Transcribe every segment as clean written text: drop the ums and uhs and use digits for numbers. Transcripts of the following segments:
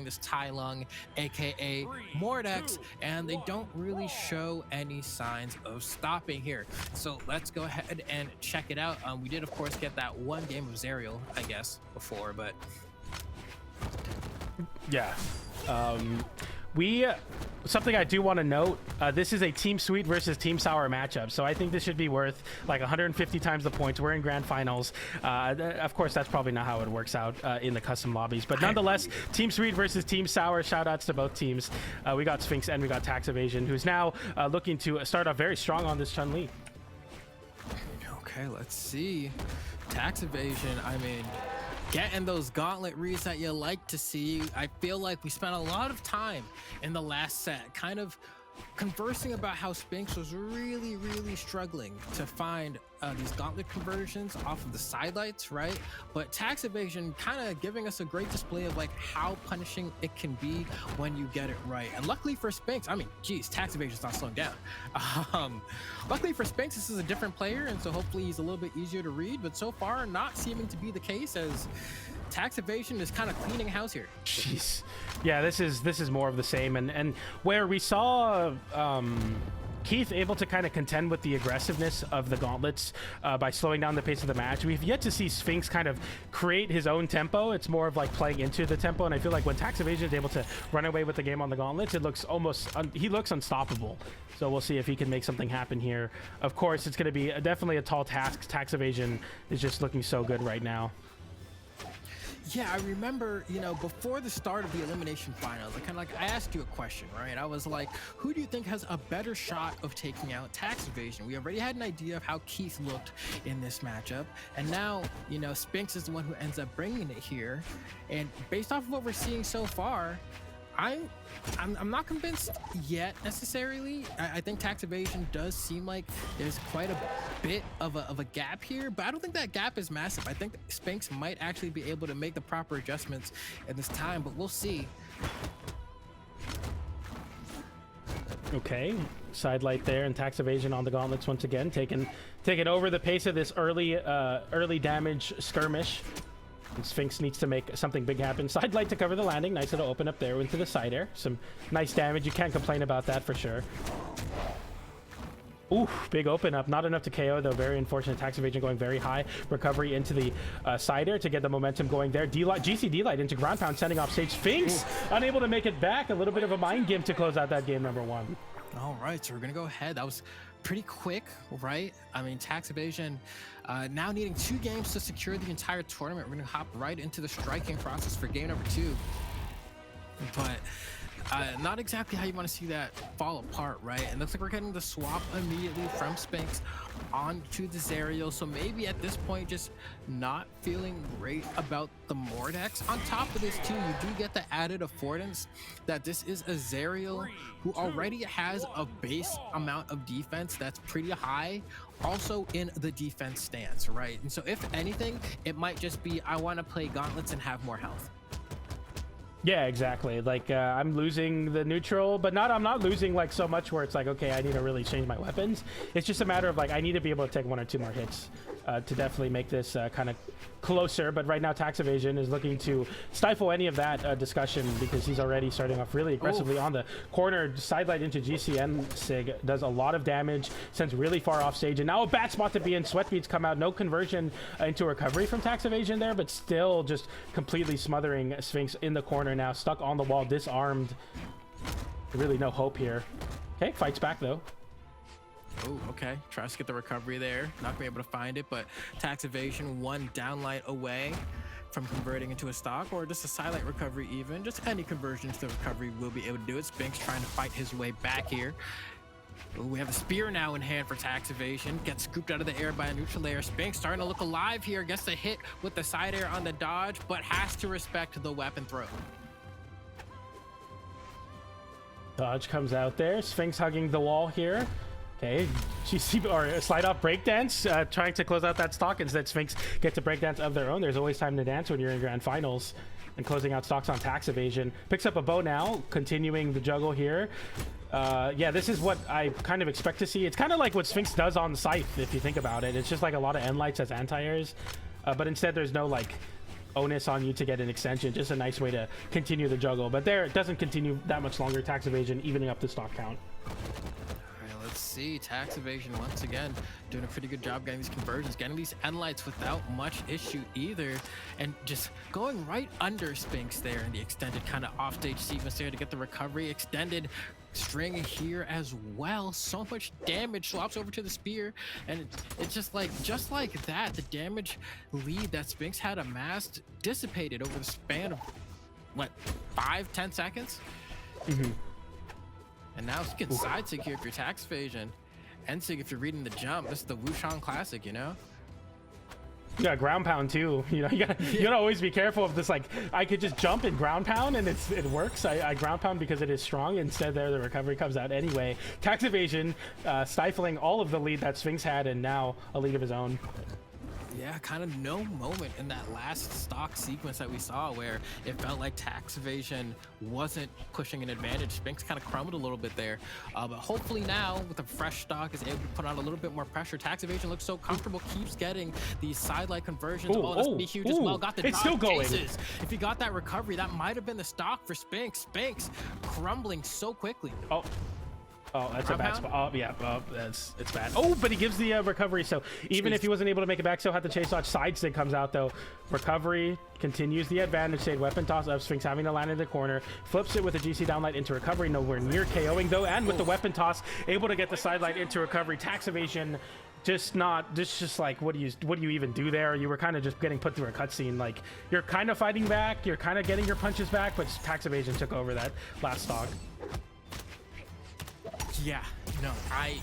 this Tai Lung, aka Mordex, and they don't really show any signs of stopping here. So let's go ahead and check it out. We did, of course, get that one game of Zerial, I guess, before, but yeah. Something I do want to note, this is a Team Sweet versus Team Sour matchup, so I think this should be worth like 150 times the points. We're in grand finals. Of course, that's probably not how it works out in the custom lobbies, but nonetheless, Team Sweet versus Team Sour. Shout outs to both teams. We got Sphynx and we got Taxiivation, who's now looking to start off very strong on this Chun-Li. Okay, let's see. Taxiivation, I mean, getting those gauntlet reads that you like to see. I feel like we spent a lot of time in the last set kind of conversing about how Sphynx was really struggling to find these gauntlet conversions off of the sidelights, right? But Taxiivation kind of giving us a great display of like how punishing it can be when you get it right. And luckily for Sphynx, I mean, geez, Taxiivation's not slowing down. Luckily for Sphynx, this is a different player, and so hopefully he's a little bit easier to read, but so far not seeming to be the case, as Taxiivation is kind of cleaning house here. Jeez. Yeah, this is more of the same, and where we saw Keith able to kind of contend with the aggressiveness of the gauntlets by slowing down the pace of the match. We've yet to see Sphynx kind of create his own tempo. It's more of like playing into the tempo, and I feel like when Taxiivation is able to run away with the game on the gauntlets, it looks almost he looks unstoppable. So we'll see if he can make something happen here. Of course, it's going to be definitely a tall task. Taxiivation is just looking so good right now. Yeah, I remember, you know, before the start of the elimination finals, I asked you a question, right? I was like, who do you think has a better shot of taking out Taxiivation? We already had an idea of how Keith looked in this matchup, and now, you know, Sphynx is the one who ends up bringing it here. And based off of what we're seeing so far, I'm not convinced yet necessarily. I think Taxiivation does seem like there's quite a bit of a gap here, but I don't think that gap is massive. I think Sphynx might actually be able to make the proper adjustments in this time, but we'll see. Okay, side light there, and Taxiivation on the gauntlets once again, taking over the pace of this early damage skirmish. And Sphynx needs to make something big happen. Side light to cover the landing. Nice little open up there into the side air. Some nice damage. You can't complain about that for sure. Ooh, big open up. Not enough to KO, though. Very unfortunate. Taxiivation going very high. Recovery into the side air to get the momentum going there. D-Light, GC D-Light into ground pound, sending off stage. Sphynx unable to make it back. A little bit of a mind gimp to close out that game number one. All right, so we're going to go ahead. That was pretty quick, right? I mean, Taxiivation now needing 2 games to secure the entire tournament. We're going to hop right into the striking process for game number 2. But not exactly how you want to see that fall apart, right? It looks like we're getting the swap immediately from Sphynx onto the Zerial. So maybe at this point, just not feeling great about the Mordex. On top of this too, you do get the added affordance that this is a Zerial who already has a base amount of defense that's pretty high, also in the defense stance, right? And so if anything, it might just be, I want to play gauntlets and have more health. Yeah, exactly. Like I'm losing the neutral, but I'm not losing like so much where it's like, okay, I need to really change my weapons. It's just a matter of like, I need to be able to take 1 or 2 more hits to definitely make this kind of closer. But right now, Taxiivation is looking to stifle any of that discussion because he's already starting off really aggressively on the corner. Sidelight into GCN. Sig does a lot of damage, sends really far off stage, and now a bad spot to be in. Sweatbeats come out, no conversion into recovery from Taxiivation there, but still just completely smothering Sphynx in the corner now, stuck on the wall, disarmed. Really no hope here. Okay, fights back though. Oh, okay. Tries to get the recovery there. Not gonna be able to find it, but Taxiivation 1 downlight away from converting into a stock, or just a silent recovery even. Just any conversion to the recovery will be able to do it. Sphynx trying to fight his way back here. Ooh, we have a spear now in hand for Taxiivation. Gets scooped out of the air by a neutral layer. Sphynx starting to look alive here. Gets the hit with the side air on the dodge, but has to respect the weapon throw. Dodge comes out there. Sphynx hugging the wall here. Okay, GC or slide off breakdance, trying to close out that stock. Instead, Sphynx get to breakdance of their own. There's always time to dance when you're in grand finals. And closing out stocks on Taxiivation. Picks up a bow now, continuing the juggle here. Yeah, this is what I kind of expect to see. It's kind of like what Sphynx does on Scythe, if you think about it. It's just like a lot of end lights as anti-airs, but instead there's no like onus on you to get an extension. Just a nice way to continue the juggle. But there, it doesn't continue that much longer. Taxiivation evening up the stock count. Let's see. Taxiivation once again doing a pretty good job getting these conversions, getting these end lights without much issue either, and just going right under Sphynx there in the extended kind of offstage sequence there to get the recovery. Extended string here as well. So much damage. Swaps over to the spear, and it's just like that, the damage lead that Sphynx had amassed dissipated over the span of what, 5-10 seconds. And now you can side sig here if you're Taxiivation. End sig if you're reading the jump. This is the Wushang classic, you know? You got ground pound too. You know, you gotta always be careful of this. Like, I could just jump and ground pound and it works. I ground pound because it is strong. Instead there, the recovery comes out anyway. Taxiivation stifling all of the lead that Sphynx had, and now a lead of his own. Yeah, kind of no moment in that last stock sequence that we saw where it felt like Taxiivation wasn't pushing an advantage. Sphynx kind of crumbled a little bit there, but hopefully now with a fresh stock is able to put on a little bit more pressure. Taxiivation looks so comfortable, keeps getting these sidelight conversions. That's gonna be huge as well. Got the it's still going. chases. If he got that recovery, that might have been the stock for Sphynx. Sphynx crumbling so quickly. Oh, that's a bad spot. Oh, yeah. Oh, it's bad. Oh, but he gives the recovery. So even if he wasn't able to make it back, still had the chase dodge. Side sig comes out though. Recovery continues the advantage. Sade weapon toss up. Sphynx having to land in the corner. Flips it with a GC downlight into recovery. Nowhere near KOing though. And with the weapon toss, able to get the sidelight into recovery. Taxiivation just like, what do you even do there? You were kind of just getting put through a cutscene. Like, you're kind of fighting back. You're kind of getting your punches back, but Taxiivation took over that last stock. Yeah, no, I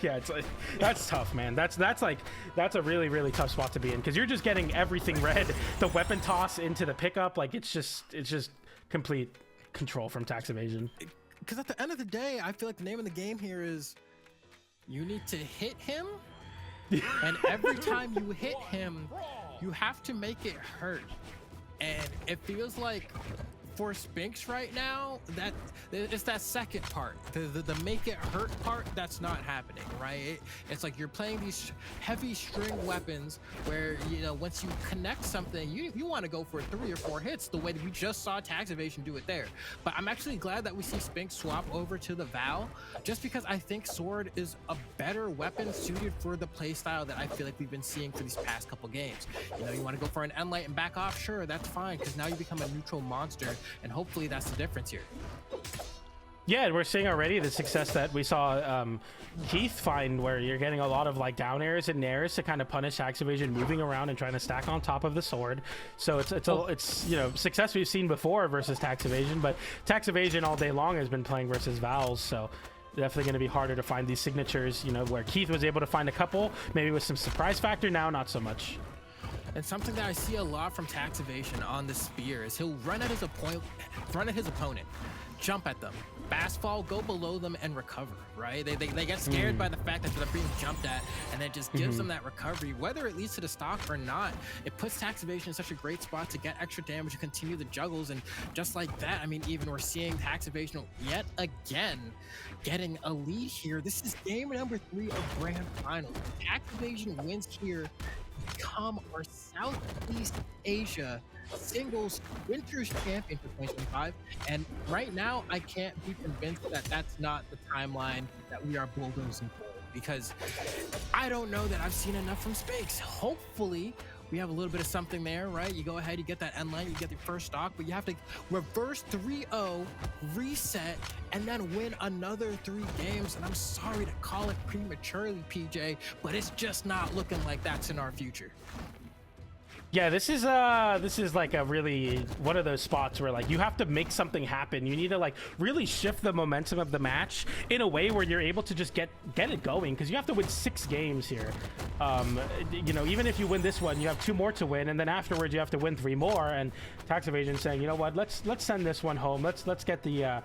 yeah, it's like, that's tough, man. That's a really tough spot to be in, because you're just getting everything red. The weapon toss into the pickup, like it's just complete control from Taxiivation. Because at the end of the day, I feel like the name of the game here is you need to hit him, and every time you hit him, you have to make it hurt. And it feels like for Sphynx right now, that it's that second part, the make it hurt part, that's not happening, right? It's like you're playing these heavy string weapons where, you know, once you connect something, you want to go for 3 or 4 hits, the way that we just saw Taxiivation do it there. But I'm actually glad that we see Sphynx swap over to the Val, just because I think Sword is a better weapon suited for the play style that I feel like we've been seeing for these past couple games. You know, you want to go for an end light and back off, sure, that's fine, because now you become a neutral monster, and hopefully that's the difference here. Yeah, we're seeing already the success that we saw Keith find, where you're getting a lot of like down airs and nairs to kind of punish Taxiivation moving around and trying to stack on top of the sword. So it's you know, success we've seen before versus Taxiivation, but Taxiivation all day long has been playing versus Vals, so definitely going to be harder to find these signatures, you know, where Keith was able to find a couple, maybe with some surprise factor, now not so much. And something that I see a lot from Taxiivation on the spear is he'll run at his opponent, jump at them, fast fall, go below them, and recover, right? They get scared by the fact that they're being jumped at, and it just gives them that recovery. Whether it leads to the stock or not, it puts Taxiivation in such a great spot to get extra damage and continue the juggles. And just like that, I mean, even we're seeing Taxiivation yet again getting a lead here. This is game number 3 of Grand Finals. Taxiivation wins here, become our Southeast Asia singles Winters champion for 2025, and right now I can't be convinced that that's not the timeline that we are bulldozing for, because I don't know that I've seen enough from Sphynx. Hopefully we have a little bit of something there, right? You go ahead, you get that end line, you get the first stock, but you have to reverse 3-0, reset, and then win another 3 games. And I'm sorry to call it prematurely, PJ, but it's just not looking like that's in our future. Yeah, this is like a really one of those spots where like you have to make something happen. You need to like really shift the momentum of the match in a way where you're able to just get it going, because you have to win 6 games here. You know, even if you win this one, you have 2 more to win, and then afterwards you have to win 3 more. And Taxiivation saying, you know what, let's send this one home. Let's get the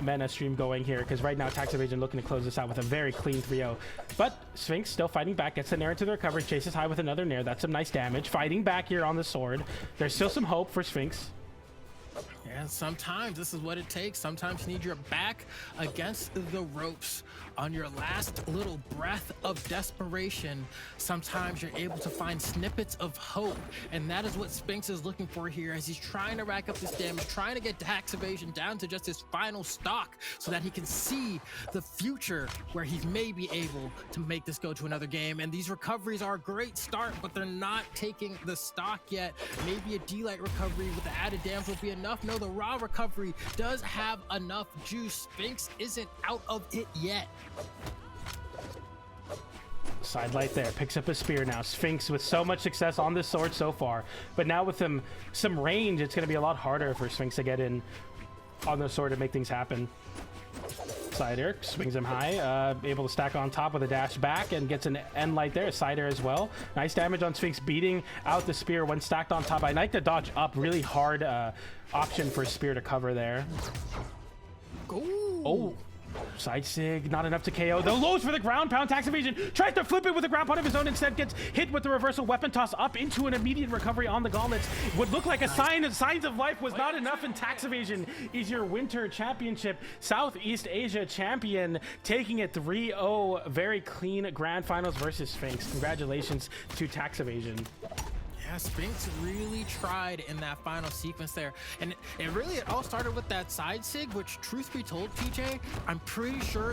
Mena stream going here, because right now Taxiivation looking to close this out with a very clean 3-0. But Sphynx still fighting back, gets the nair into the recovery, chases high with another nair. That's some nice damage. Fighting back here on the sword. There's still some hope for Sphynx. And sometimes this is what it takes. Sometimes you need your back against the ropes on your last little breath of desperation. Sometimes you're able to find snippets of hope, and that is what Sphynx is looking for here as he's trying to rack up this damage, trying to get Taxiivation down to just his final stock so that he can see the future where he's maybe able to make this go to another game. And these recoveries are a great start, but they're not taking the stock yet. Maybe a D-Light recovery with the added damage will be enough. No, the raw recovery does have enough juice. Sphynx isn't out of it yet. Side light there, picks up a spear now. Sphynx with so much success on this sword so far, but now with some range, it's going to be a lot harder for Sphynx to get in on the sword to make things happen. Sider swings him high, able to stack on top with a dash back and gets an end light there. Sider as well. Nice damage on Sphynx, beating out the spear when stacked on top. I like the dodge up, really hard option for spear to cover there. Ooh. Oh. Side sig, not enough to KO. The lows for the ground pound. Taxiivation tries to flip it with a ground pound of his own, instead gets hit with the reversal weapon toss up into an immediate recovery on the gauntlets. What looked like a signs of life was not enough, and Taxiivation is your winter championship Southeast Asia champion, taking it 3-0. Very clean grand finals versus Sphynx. Congratulations to Taxiivation. Yeah, Sphynx really tried in that final sequence there. And it all started with that side sig, which, truth be told, PJ, I'm pretty sure